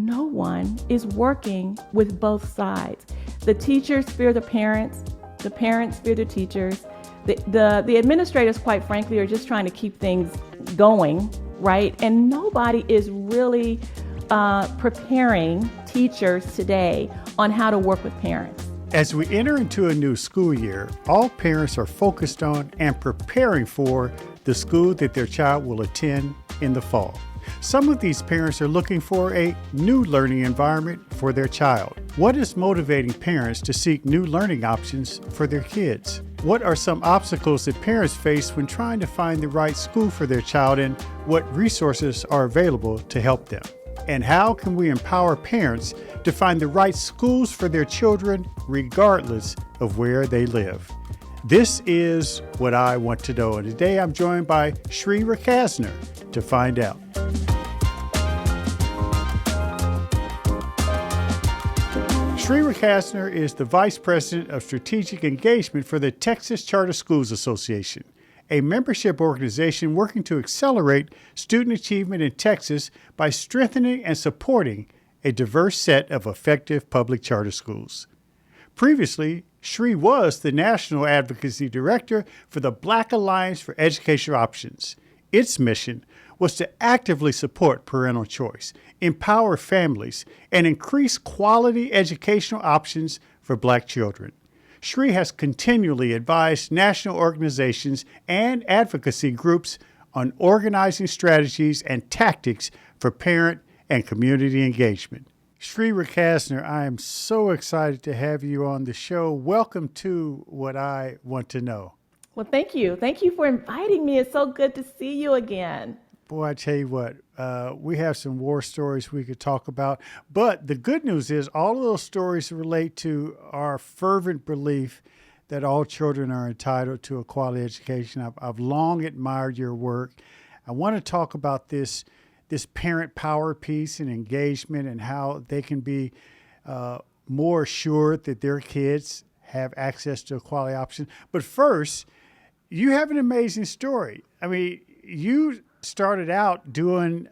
no one is working with both sides. The teachers fear the parents fear the teachers. The administrators, quite frankly, are just trying to keep things going, right? And nobody is really preparing teachers today on how to work with parents. As we enter into a new school year, all parents are focused on and preparing for the school that their child will attend in the fall. Some of these parents are looking for a new learning environment for their child. What is motivating parents to seek new learning options for their kids? What are some obstacles that parents face when trying to find the right school for their child, and what resources are available to help them? And how can we empower parents to find the right schools for their children regardless of where they live? This is What I Want to Know, and today I'm joined by Shree Recasner to find out. Shree Recasner is the Vice President of Strategic Engagement for the Texas Charter Schools Association, a membership organization working to accelerate student achievement in Texas by strengthening and supporting a diverse set of effective public charter schools. Previously, Shree was the National Advocacy Director for the Black Alliance for Educational Options. Its mission was to actively support parental choice, empower families, and increase quality educational options for Black children. Shree has continually advised national organizations and advocacy groups on organizing strategies and tactics for parent and community engagement. Shree Recasner, I am so excited to have you on the show. Welcome to What I Want to Know. Well, thank you. Thank you for inviting me. It's so good to see you again. Boy, I tell you what, we have some war stories we could talk about. But the good news is all of those stories relate to our fervent belief that all children are entitled to a quality education. I've long admired your work. I want to talk about this parent power piece and engagement and how they can be more assured that their kids have access to a quality option. But first, you have an amazing story. I mean, you started out doing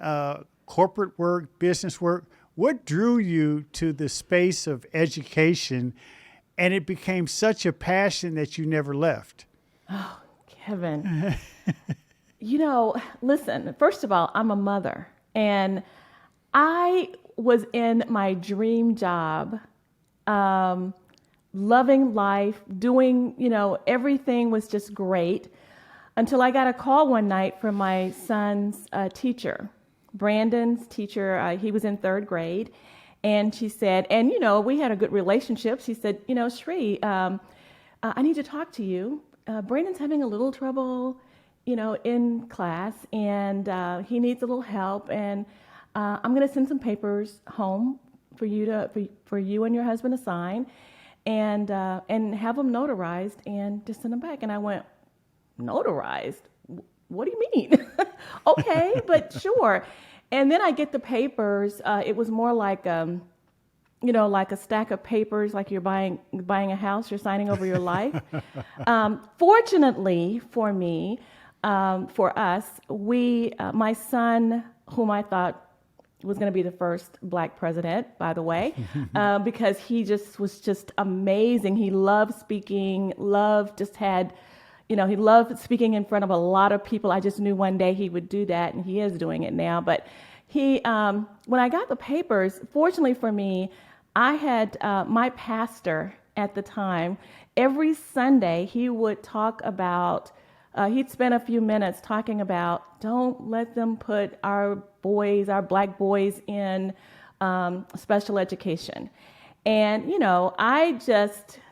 corporate work, business work. What drew you to the space of education, and it became such a passion that you never left? Oh, Kevin. Listen, first of all, I'm a mother, and I was in my dream job, loving life, doing, everything was just great until I got a call one night from my son's teacher, Brandon's teacher. He was in third grade, and she said, and, we had a good relationship. She said, Shree, I need to talk to you. Brandon's having a little trouble in class, and he needs a little help, and I'm going to send some papers home for you and your husband to sign, and have them notarized, and just send them back. And I went, notarized? What do you mean? Okay, but sure. And then I get the papers. It was more like like a stack of papers, like you're buying a house, you're signing over your life. Fortunately for me, for us, my son, whom I thought was going to be the first Black president, by the way, because he was just amazing. He loved speaking, he loved speaking in front of a lot of people. I just knew one day he would do that, and he is doing it now. But when I got the papers, fortunately for me, I had my pastor at the time. Every Sunday, he would talk about, he'd spend a few minutes talking about, don't let them put our Black boys in special education. And,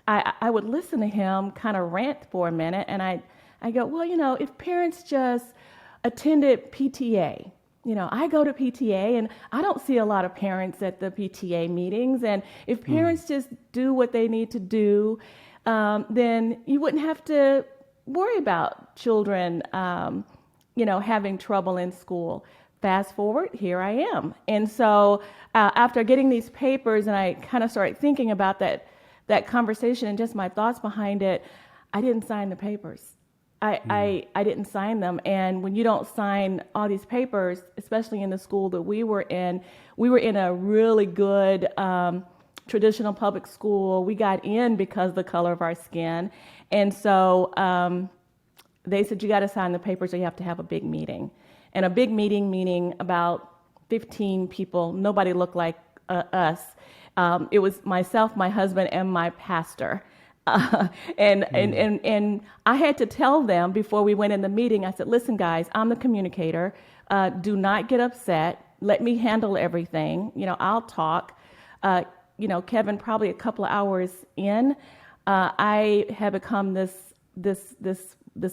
I would listen to him kind of rant for a minute, and I go, well, if parents just attended PTA, I go to PTA, and I don't see a lot of parents at the PTA meetings, and if parents just do what they need to do, then you wouldn't have to worry about children, having trouble in school. Fast forward, here I am. And so after getting these papers, and I kind of started thinking about that conversation and just my thoughts behind it, I didn't sign the papers. I didn't sign them. And when you don't sign all these papers, especially in the school that we were in a really good traditional public school. We got in because of the color of our skin. And so they said, you got to sign the papers or you have to have a big meeting. And a big meeting, meaning about 15 people. Nobody looked like us. It was myself, my husband, and my pastor. And I had to tell them before we went in the meeting, I said, listen, guys, I'm the communicator. Do not get upset. Let me handle everything. I'll talk. Kevin, probably a couple of hours in, I had become this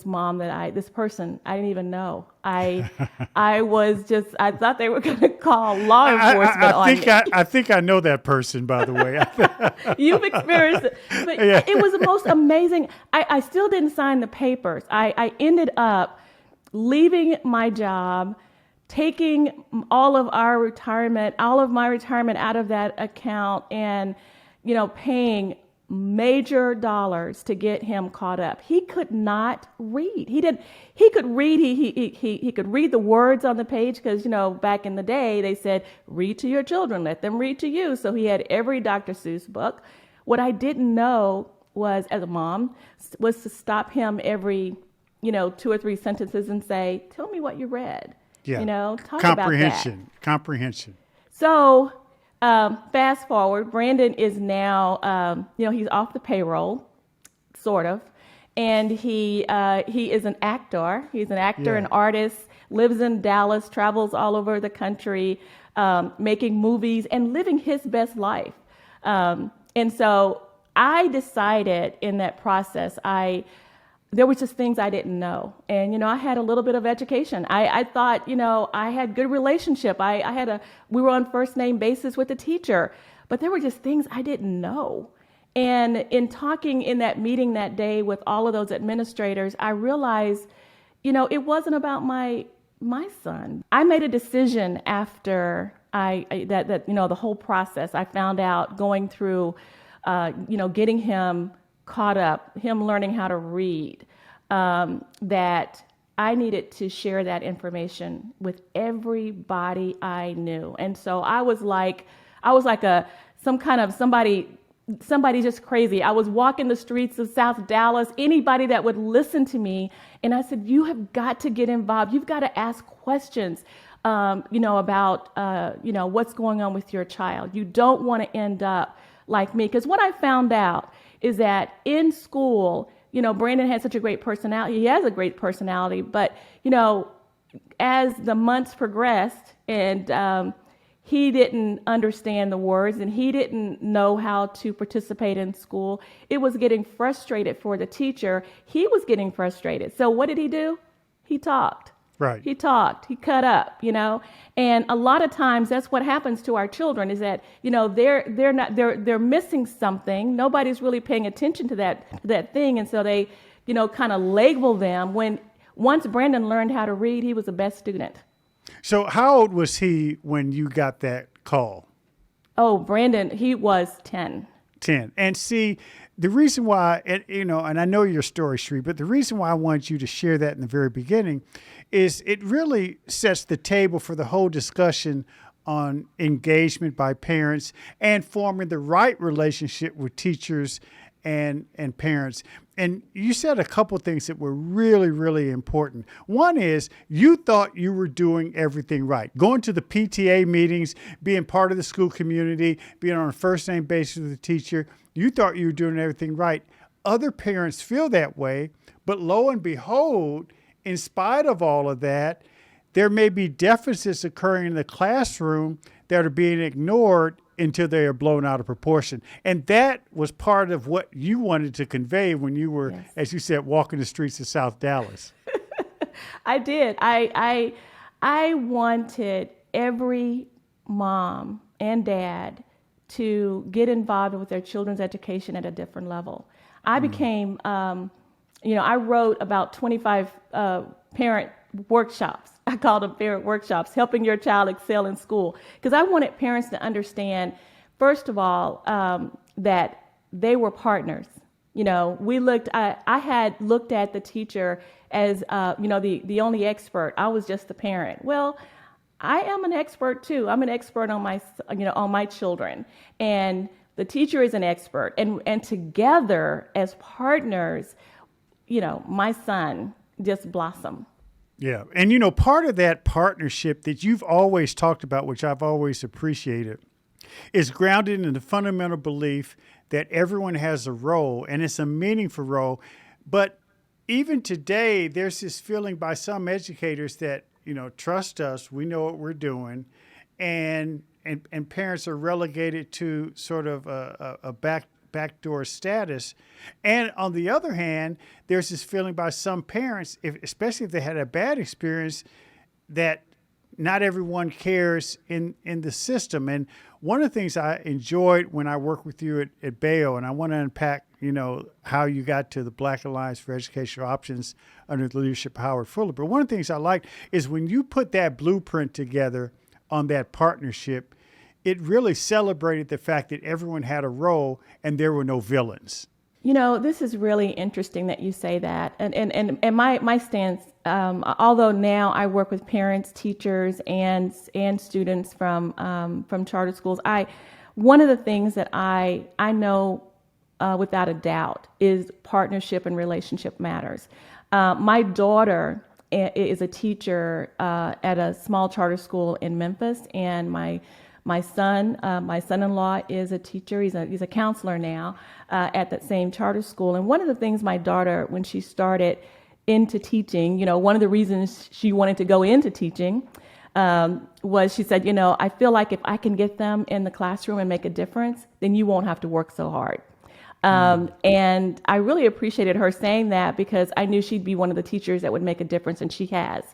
mom this person I didn't even know. I thought they were going to call law enforcement on me. I think I know that person, by the way. You've experienced it. But Yeah. It was the most amazing. I still didn't sign the papers. I ended up leaving my job, taking all of my retirement out of that account and, paying major dollars to get him caught up. He could not read. He could read. He could read the words on the page because, back in the day they said, read to your children, let them read to you. So he had every Dr. Seuss book. What I didn't know was, as a mom, was to stop him every, 2 or 3 sentences and say, tell me what you read. Yeah. Talk about that. Comprehension. So fast forward, Brandon is now, he's off the payroll, sort of, and he is an actor. He's an actor, Yeah. an artist, lives in Dallas, travels all over the country, making movies and living his best life. And so I decided in that process, there were just things I didn't know. And, I had a little bit of education. I thought, I had good relationship. We were on first name basis with the teacher, but there were just things I didn't know. And in talking in that meeting that day with all of those administrators, I realized, it wasn't about my son. I made a decision after the whole process. I found out going through, getting him caught up, him learning how to read, that I needed to share that information with everybody I knew. And so I was like somebody just crazy. I was walking the streets of South Dallas, anybody that would listen to me. And I said, you have got to get involved. You've got to ask questions, about, what's going on with your child. You don't want to end up like me. Because what I found out is that in school, Brandon had such a great personality. He has a great personality, but, as the months progressed and he didn't understand the words and he didn't know how to participate in school, it was getting frustrated for the teacher. He was getting frustrated. So what did he do? He talked. Right. He talked, he cut up, and a lot of times that's what happens to our children is that, they're missing something. Nobody's really paying attention to that thing. And so they, kind of label them. Once Brandon learned how to read, he was the best student. So how old was he when you got that call? Oh, Brandon, he was 10. 10. And see, the reason why, and I know your story, Shree, but the reason why I wanted you to share that in the very beginning is it really sets the table for the whole discussion on engagement by parents and forming the right relationship with teachers and parents. And you said a couple things that were really, really important. One is you thought you were doing everything right. Going to the PTA meetings, being part of the school community, being on a first name basis with the teacher, you thought you were doing everything right. Other parents feel that way, but lo and behold, in spite of all of that, there may be deficits occurring in the classroom that are being ignored until they are blown out of proportion. And that was part of what you wanted to convey when you were, yes, as you said, walking the streets of South Dallas. I did. I wanted every mom and dad to get involved with their children's education at a different level. I became, I wrote about 25 parent workshops. I called them parent workshops, helping your child excel in school. Because I wanted parents to understand, first of all, that they were partners. I had looked at the teacher as, the only expert. I was just the parent. Well, I am an expert too. I'm an expert on on my children, and the teacher is an expert. And together as partners, my son just blossomed. Yeah. And, part of that partnership that you've always talked about, which I've always appreciated, is grounded in the fundamental belief that everyone has a role and it's a meaningful role. But even today, there's this feeling by some educators that, trust us, we know what we're doing. And parents are relegated to sort of a backdoor status. And on the other hand, there's this feeling by some parents, especially if they had a bad experience, that not everyone cares in the system. And one of the things I enjoyed when I worked with you at Bayo, and I want to unpack, how you got to the Black Alliance for Educational Options under the leadership of Howard Fuller. But one of the things I liked is when you put that blueprint together on that partnership, it really celebrated the fact that everyone had a role and there were no villains. This is really interesting that you say that. And my stance, although now I work with parents, teachers, and students from charter schools, one of the things that I know without a doubt is partnership and relationship matters. My daughter is a teacher at a small charter school in Memphis, and my son-in-law is a teacher. He's a counselor now at that same charter school. And one of the things my daughter, when she started into teaching, one of the reasons she wanted to go into teaching was she said, I feel like if I can get them in the classroom and make a difference, then you won't have to work so hard. And I really appreciated her saying that because I knew she'd be one of the teachers that would make a difference, and she has.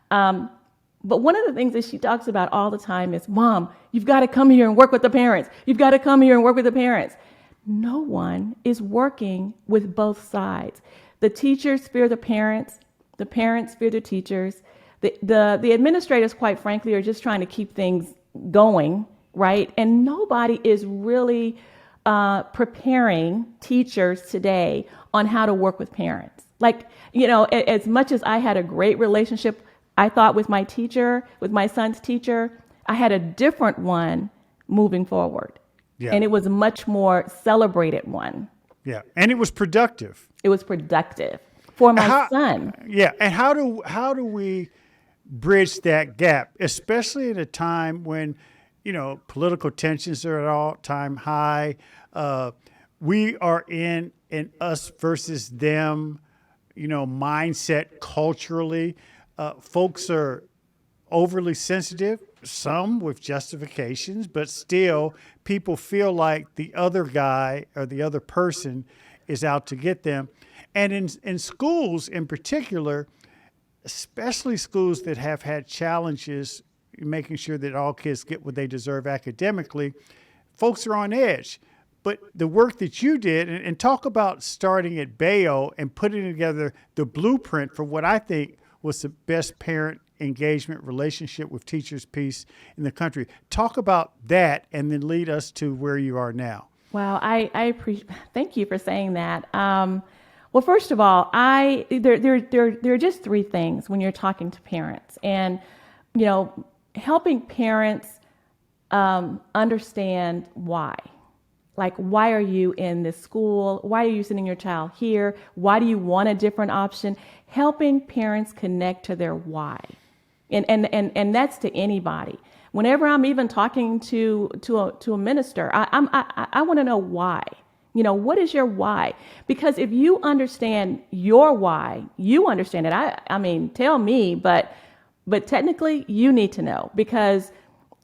But one of the things that she talks about all the time is, Mom, you've got to come here and work with the parents. You've got to come here and work with the parents. No one is working with both sides. The teachers fear the parents fear the teachers. The administrators, quite frankly, are just trying to keep things going, right? And nobody is really preparing teachers today on how to work with parents. As much as I had a great relationship, I thought with my son's teacher, I had a different one moving forward. Yeah. And it was a much more celebrated one. Yeah. And it was productive. It was productive for my son. Yeah. And how do we bridge that gap, especially at a time when, political tensions are at all-time high. We are in an us versus them, mindset culturally. Folks are overly sensitive, some with justifications, but still people feel like the other guy or the other person is out to get them. And in schools in particular, especially schools that have had challenges making sure that all kids get what they deserve academically, folks are on edge. But the work that you did, and talk about starting at Bayo and putting together the blueprint for what I think was the best parent engagement relationship with teachers piece in the country. Talk about that and then lead us to where you are now. Wow, I appreciate. Thank you for saying that. Well, first of all, there are just three things when you're talking to parents, and helping parents understand why. Like, why are you in this school? Why are you sending your child here? Why do you want a different option? Helping parents connect to their why. And that's to anybody. Whenever I'm even talking to a minister, I want to know why. What is your why? Because if you understand your why, you understand it. I mean, tell me, but technically you need to know, because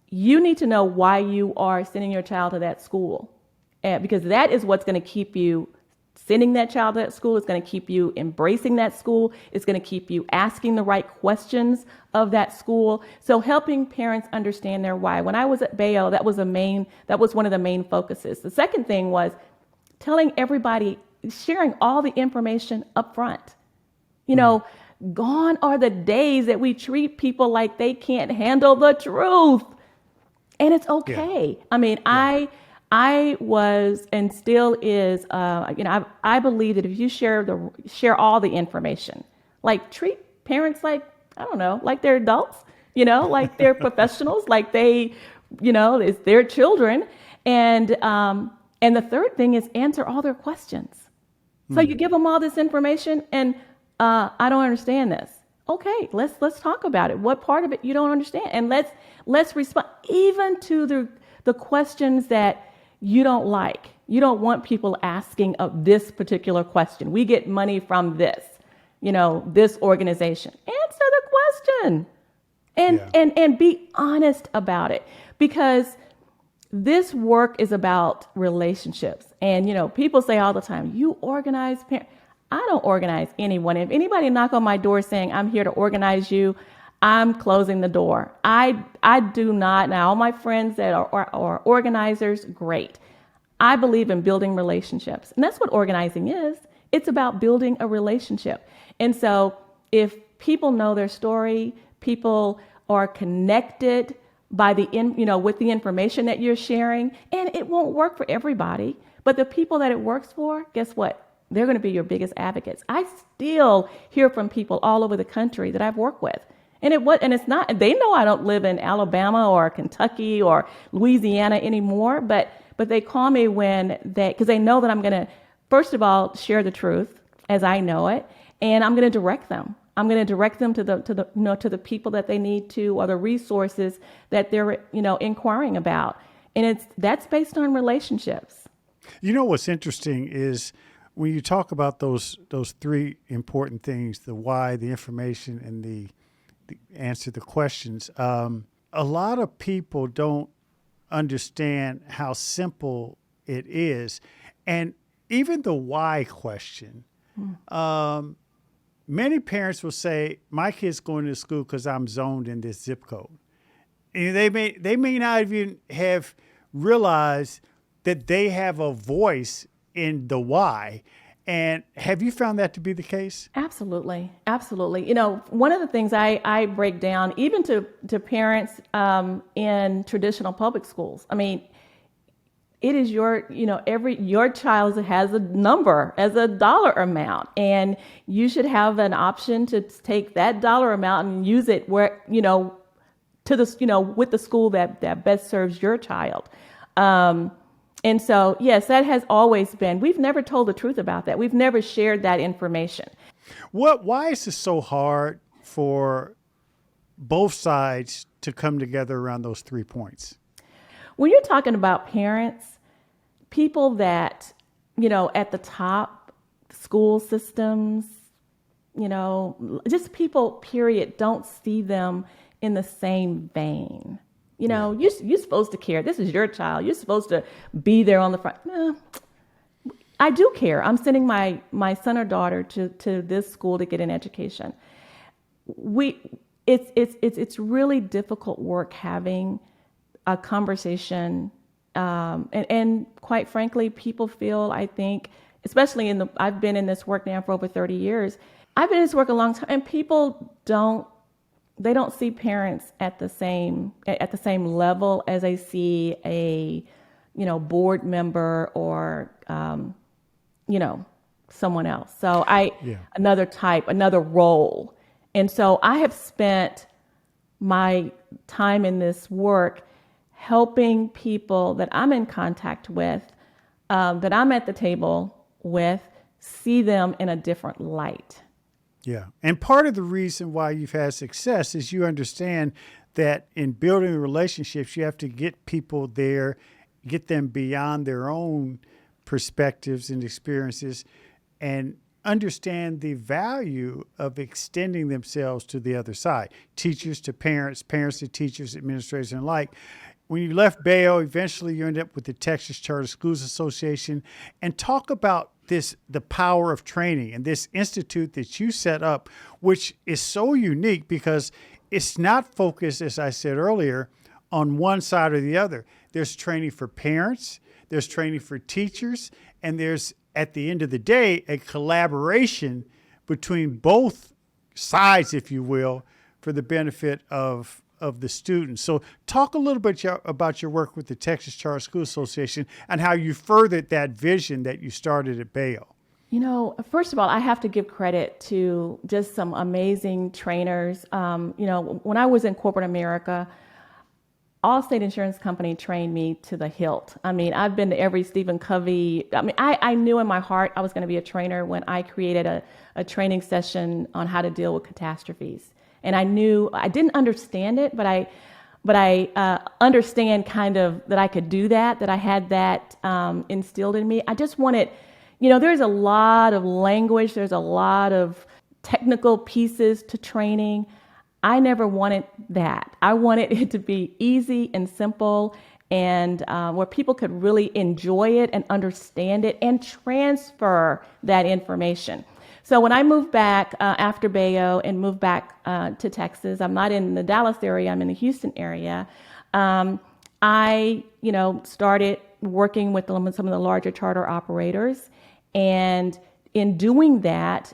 you need to know why you are sending your child to that school. Because that is what's going to keep you sending that child to that school. It's going to keep you embracing that school. It's going to keep you asking the right questions of that school. So helping parents understand their why. When I was at Bayo, that was one of the main focuses. The second thing was telling everybody, sharing all the information up front. Gone are the days that we treat people like they can't handle the truth. And it's okay. Yeah. I mean, I was and still is, I believe that if you share all the information, like treat parents like, I don't know, like they're adults, like they're professionals, like it's their children. And the third thing is answer all their questions. So you give them all this information and I don't understand this. Okay, let's talk about it. What part of it you don't understand? And let's respond even to the questions that you don't like. You don't want people asking of this particular question. We get money from this organization. Answer the question and be honest about it, because this work is about relationships. And, people say all the time, you organize parents. I don't organize anyone. If anybody knock on my door saying I'm here to organize you, I'm closing the door. I do not. Now, all my friends that are organizers, great. I believe in building relationships. And that's what organizing is. It's about building a relationship. And so if people know their story, people are connected by with the information that you're sharing, and it won't work for everybody, but the people that it works for, guess what? They're going to be your biggest advocates. I still hear from people all over the country that I've worked with. And it's not, they know I don't live in Alabama or Kentucky or Louisiana anymore, but they call me because they know that I'm going to, first of all, share the truth as I know it, and I'm going to direct them. I'm going to direct them to the people that they need to, or the resources that they're, inquiring about. And that's based on relationships. What's interesting is when you talk about those three important things, the why, the information, and the answer the questions, a lot of people don't understand how simple it is. And even the why question, many parents will say, my kid's going to school because I'm zoned in this zip code. And they may not even have realized that they have a voice in the why. And have you found that to be the case? Absolutely. Absolutely. One of the things I break down, even to parents in traditional public schools, I mean, it is your child has a number as a dollar amount, and you should have an option to take that dollar amount and use it where, with the school that best serves your child. And so, yes, that has always been. We've never told the truth about that. We've never shared that information. Why is it so hard for both sides to come together around those 3 points? When you're talking about parents, people that, at the top, school systems, just people, period, don't see them in the same vein. You're supposed to care. This is your child. You're supposed to be there on the front. I do care. I'm sending my son or daughter to this school to get an education. It's really difficult work having a conversation, and quite frankly, people feel, I think, especially I've been in this work now for over 30 years. I've been in this work a long time, and people don't see parents at the same level as they see a board member or someone else. So another role. And so I have spent my time in this work helping people that I'm in contact with, that I'm at the table with, see them in a different light. Yeah. And part of the reason why you've had success is you understand that in building relationships, you have to get people there, get them beyond their own perspectives and experiences, and understand the value of extending themselves to the other side. Teachers to parents, parents to teachers, administrators, and like. When you left Bayo, eventually you ended up with the Texas Charter Schools Association. And talk about the power of training and this institute that you set up, which is so unique because it's not focused, as I said earlier, on one side or the other. There's training for parents, there's training for teachers, and there's, at the end of the day, a collaboration between both sides, if you will, for the benefit of of the students. So talk a little bit about your work with the Texas Charter School Association and how you furthered that vision that you started at Bayo. First of all, I have to give credit to just some amazing trainers. When I was in corporate America, Allstate Insurance Company trained me to the hilt. I mean, I've been to every Stephen Covey. I mean, I knew in my heart I was going to be a trainer when I created a training session on how to deal with catastrophes. And I knew, I didn't understand it, but I understand kind of that I could do that I had that instilled in me. I just wanted, there's a lot of language, there's a lot of technical pieces to training. I never wanted that. I wanted it to be easy and simple and where people could really enjoy it and understand it and transfer that information. So when I moved back after Bayo and moved back to Texas, I'm not in the Dallas area, I'm in the Houston area. I, started working with some of the larger charter operators. And in doing that,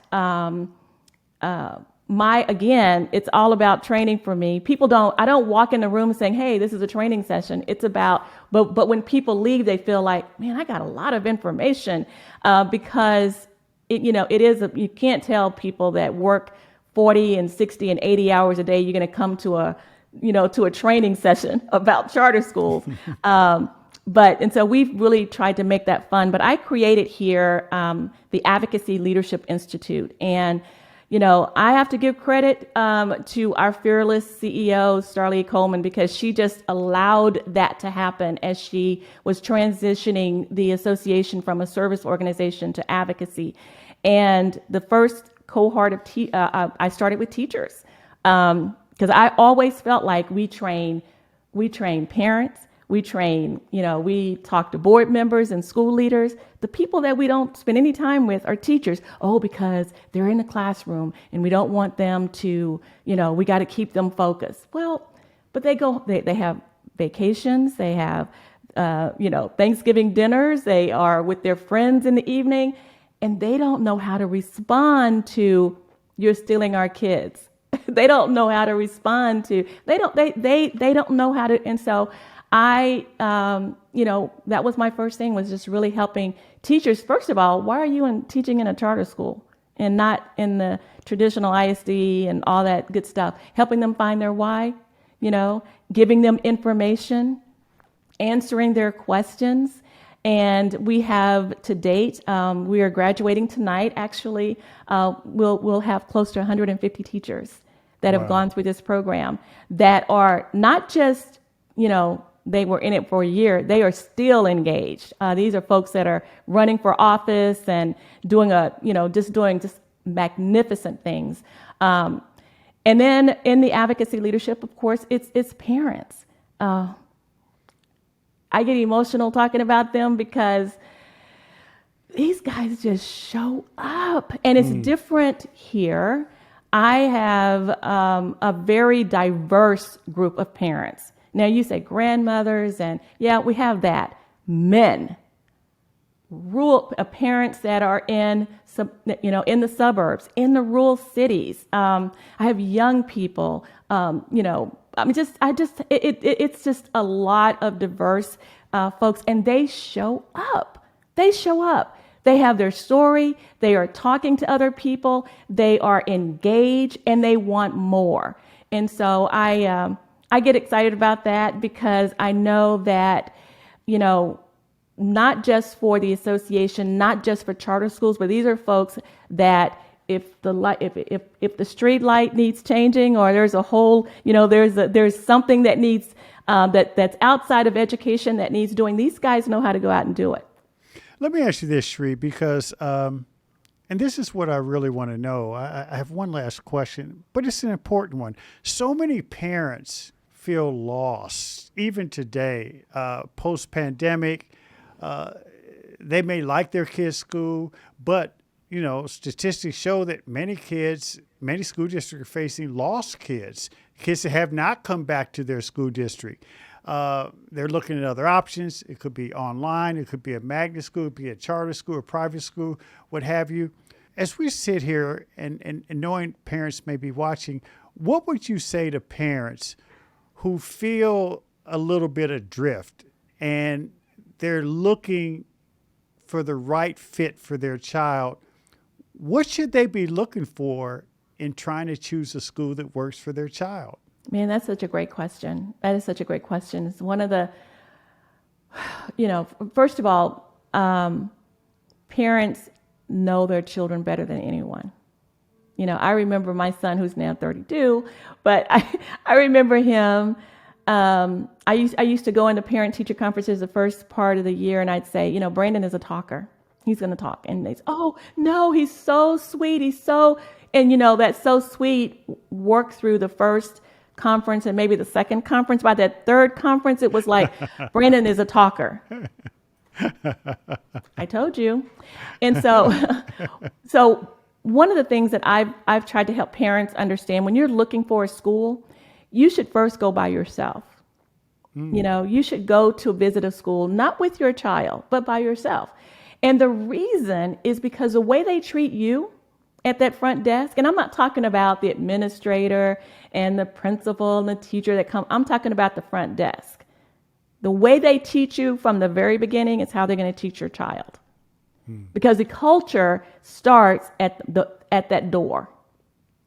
it's all about training for me. I don't walk in the room saying, hey, this is a training session. It's about, but when people leave, they feel like, man, I got a lot of information, because you can't tell people that work 40 and 60 and 80 hours a day, you're going to come to a training session about charter schools. And so we've really tried to make that fun, but I created here, the Advocacy Leadership Institute. And I have to give credit to our fearless CEO, Starlee Coleman, because she just allowed that to happen as she was transitioning the association from a service organization to advocacy. And the first cohort of I started with teachers, because I always felt like we train parents. We train, we talk to board members and school leaders. The people that we don't spend any time with are teachers. Oh, because they're in the classroom and we don't want them to, we got to keep them focused. Well, but they have vacations. They have, Thanksgiving dinners. They are with their friends in the evening, and they don't know how to respond to, you're stealing our kids. They don't know how to respond to, they don't know how to, and so that was my first thing, was just really helping teachers. First of all, why are you teaching in a charter school and not in the traditional ISD and all that good stuff? Helping them find their why, giving them information, answering their questions. And we have to date, we are graduating tonight, actually. We'll have close to 150 teachers that have gone through this program that are not just, they were in it for a year. They are still engaged. These are folks that are running for office and doing just magnificent things. And then in the advocacy leadership, of course, it's parents. I get emotional talking about them because these guys just show up, and it's different here. I have a very diverse group of parents. Now you say grandmothers, and yeah, we have that. Men, rural parents that are in the suburbs, in the rural cities. I have young people. It's just a lot of diverse folks, and they show up. They have their story. They are talking to other people. They are engaged, and they want more. And so I get excited about that, because I know that, not just for the association, not just for charter schools, but these are folks that if the street light needs changing, or there's a whole, there's something that needs that's outside of education that needs doing, these guys know how to go out and do it. Let me ask you this, Shree, because and this is what I really want to know. I have one last question, but it's an important one. So many parents feel lost, even today, post-pandemic. They may like their kids' school, but, statistics show that many school districts are facing lost kids that have not come back to their school district. They're looking at other options. It could be online. It could be a magnet school. It could be a charter school, a private school, what have you. As we sit here and knowing parents may be watching, what would you say to parents who feel a little bit adrift and they're looking for the right fit for their child, what should they be looking for in trying to choose a school that works for their child? Man, that's such a great question. That is such a great question. It's one of the, first of all, parents know their children better than anyone. I remember my son, who's now 32, but I remember him. I used to go into parent-teacher conferences the first part of the year, and I'd say, Brandon is a talker. He's going to talk. And they say, oh, no, he's so sweet. And that so sweet worked through the first conference and maybe the second conference. By that third conference, it was like, Brandon is a talker. I told you. And so one of the things that I've tried to help parents understand, when you're looking for a school, you should first go by yourself. You should go to visit a school, not with your child, but by yourself. And the reason is because the way they treat you at that front desk, and I'm not talking about the administrator and the principal and the teacher that come, I'm talking about the front desk. The way they teach you from the very beginning is how they're going to teach your child. Because the culture starts at that door.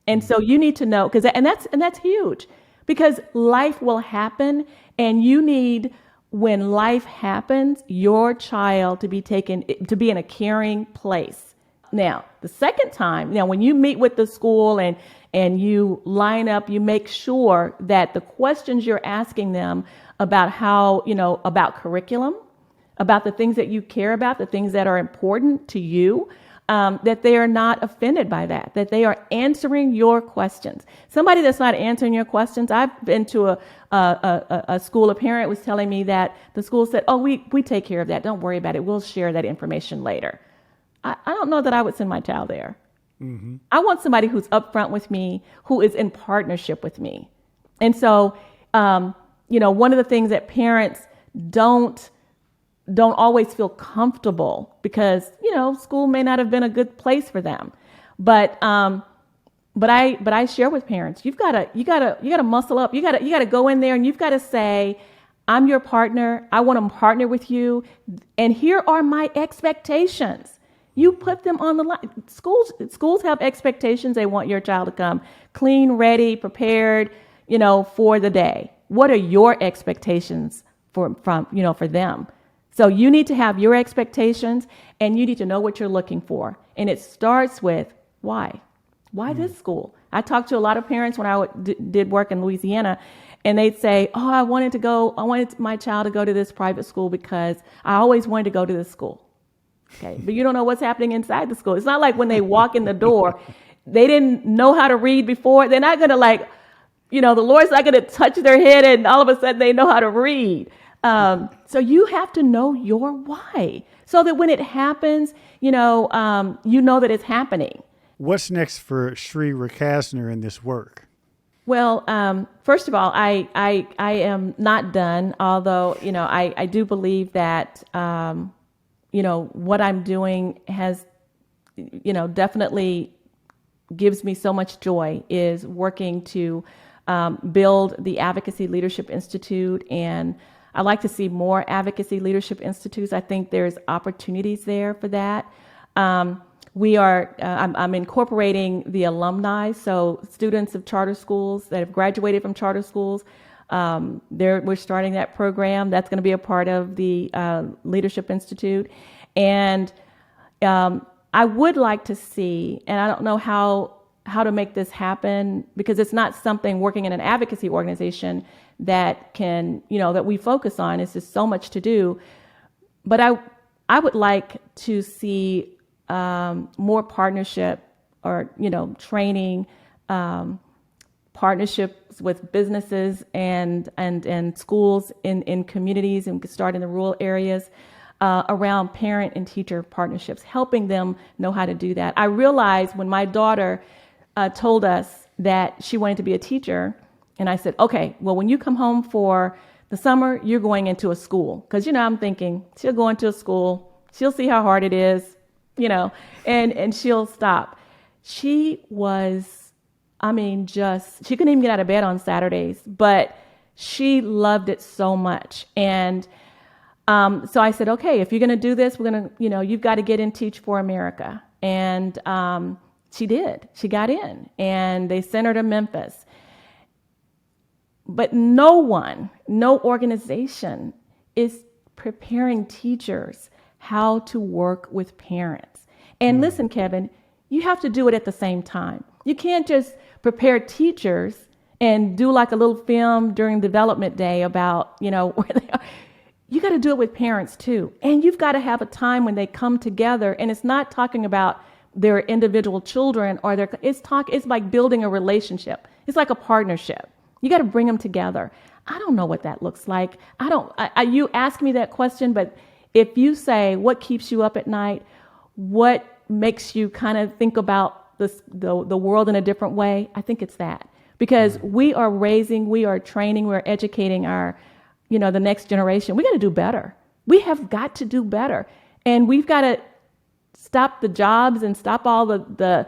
And so you need to know, and that's huge, because life will happen, and you need, when life happens, your child to be in a caring place. Now, the second time, when you meet with the school and you line up, you make sure that the questions you're asking them about about curriculum, about the things that you care about, the things that are important to you, that they are not offended by that they are answering your questions. Somebody that's not answering your questions, I've been to a school, a parent was telling me that the school said, oh, we take care of that. Don't worry about it. We'll share that information later. I don't know that I would send my child there. Mm-hmm. I want somebody who's upfront with me, who is in partnership with me. And so, one of the things that parents don't always feel comfortable, because, school may not have been a good place for them. But I share with parents, you gotta muscle up. You gotta go in there and you've got to say, I'm your partner. I want to partner with you. And here are my expectations. You put them on the line. Schools have expectations. They want your child to come clean, ready, prepared, for the day. What are your expectations for them? So you need to have your expectations, and you need to know what you're looking for. And it starts with why. Why this school? I talked to a lot of parents when I did work in Louisiana, and they'd say, oh, I wanted my child to go to this private school because I always wanted to go to this school. Okay, but you don't know what's happening inside the school. It's not like when they walk in the door, they didn't know how to read before. They're not going to the Lord's not going to touch their head and all of a sudden they know how to read. So you have to know your why, so that when it happens, you know that it's happening. What's next for Shree Recasner in this work? Well, first of all, I am not done, although, I do believe that, what I'm doing has, definitely gives me so much joy, is working to build the Advocacy Leadership Institute. And I like to see more Advocacy Leadership Institutes. I think there's opportunities there for that. I'm incorporating the alumni, so students of charter schools that have graduated from charter schools. We're starting that program. That's going to be a part of the Leadership Institute. And I would like to see, and I don't know how to make this happen, because it's not something working in an advocacy organization that can, that we focus on. It's just so much to do. But I would like to see more partnership, or, training, partnerships with businesses and schools in communities, and start in the rural areas, around parent and teacher partnerships, helping them know how to do that. I realized when my daughter told us that she wanted to be a teacher, and I said, okay, well, when you come home for the summer, you're going into a school. Because, I'm thinking she'll go into a school, she'll see how hard it is, and she'll stop. She was, she couldn't even get out of bed on Saturdays, but She loved it so much. And so I said, okay, if you're going to do this, we're going to, you've got to get in Teach for America. And she did. She got in, and they sent her to Memphis. But no organization is preparing teachers how to work with parents. And listen, Kevin, you have to do it at the same time. You can't just prepare teachers and do like a little film during development day about, where they are. You got to do it with parents too. And you've got to have a time when they come together, and it's not talking about their individual children or it's like building a relationship. It's like a partnership. You got to bring them together. I don't know what that looks like. You ask me that question, but if you say what keeps you up at night, what makes you kind of think about the world in a different way, I think it's that. Because we are training, we're educating our, the next generation. We got to do better. We have got to do better. And we've got to stop the jobs and stop all the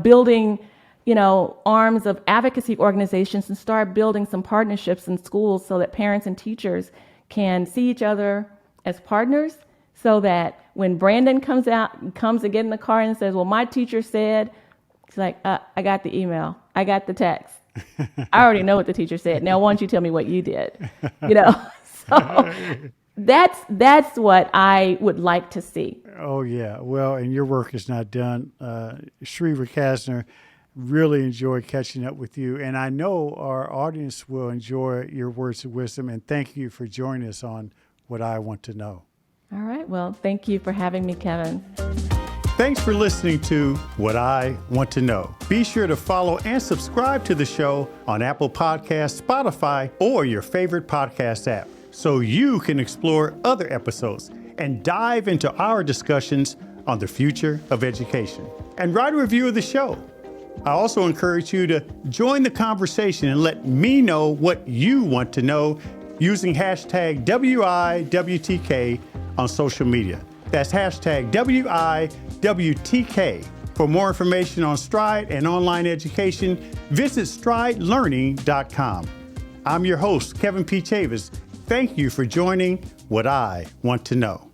building, arms of advocacy organizations and start building some partnerships in schools so that parents and teachers can see each other as partners, so that when Brandon comes to get in the car and says, well, my teacher said, it's like, I got the email. I got the text. I already know what the teacher said. Now, why don't you tell me what you did? So that's what I would like to see. Oh, yeah. Well, and your work is not done. Shree Recasner, really enjoyed catching up with you. And I know our audience will enjoy your words of wisdom. And thank you for joining us on What I Want to Know. All right. Well, thank you for having me, Kevin. Thanks for listening to What I Want to Know. Be sure to follow and subscribe to the show on Apple Podcasts, Spotify, or your favorite podcast app, so you can explore other episodes and dive into our discussions on the future of education. And write a review of the show. I also encourage you to join the conversation and let me know what you want to know using hashtag WIWTK on social media. That's hashtag WIWTK. For more information on Stride and online education, visit stridelearning.com. I'm your host, Kevin P. Chavous. Thank you for joining What I Want to Know.